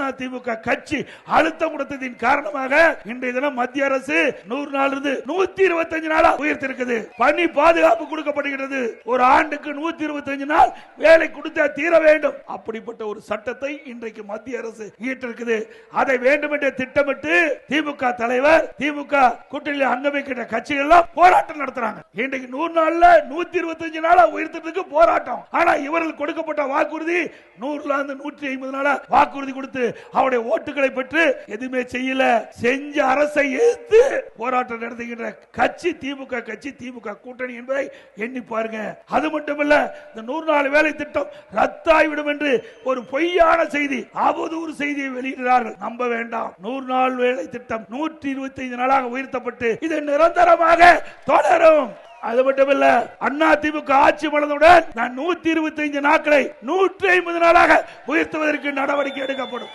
அதிமுக கட்சி அழுத்தம் கொடுத்ததின் காரணமாக இன்றைய தினம் மத்திய அரசு 100 நாள் இருந்து 125 நாளா உயர்த்திருக்குது. பணி பாதுகாப்பு கொடுக்கப்படுகிறது. ஒரு ஆண்டுக்கு 125 நாள் வேலை கொடுத்தா தீர வேண்டும். அப்படிப்பட்ட ஒரு சட்டத்தை இன்றைக்கு மத்திய அரசு இயற்றிருக்குது. அதை வேண்டும் என்று திட்டமிட்டு திமுக தலைவர், திமுக கூட்டணியில் அங்கமைக்கின்ற கட்சிகள் எல்லாம் போராட்டம் நடத்துறாங்க. இன்றைக்கு 100 நாள்ல 125 நாளா உயர்த்ததுக்கு போராட்டம். ஆனா இவர்கள் கொடுக்கப்பட்ட வாக்குறுதி 100 இருந்து 150 நாளா வாக்குறுதி கொடுத்து அவருடைய ஓட்டுகளை பெற்று எதுவுமே செய்யல. செஞ்ச அரசை எதிர்த்து போராட்டம் நடத்துகின்ற கட்சி திமுக கட்சி, திமுக கூட்டணி என்பதை எண்ணி பாருங்க. அது மட்டுமல்ல, இந்த 100 நாள் வேலை திட்டம் ரத்தாய்விடும் என்று ஒரு பொய்யான செய்தி, அவதூறு செய்தியை வெளியிடுகிறார்கள். நம்ப வேண்டாம். 100 நாள் வேலை திட்டம் 125 நாளாக உயர்த்தப்பட்டு இது நிரந்தரமாக தொடரும். அது மட்டுமல்ல, அண்ணா திமுக ஆட்சி மலர்ந்தவுடன் 125 நாட்களை 150 நாளாக உயர்த்துவதற்கு நடவடிக்கை எடுக்கப்படும்.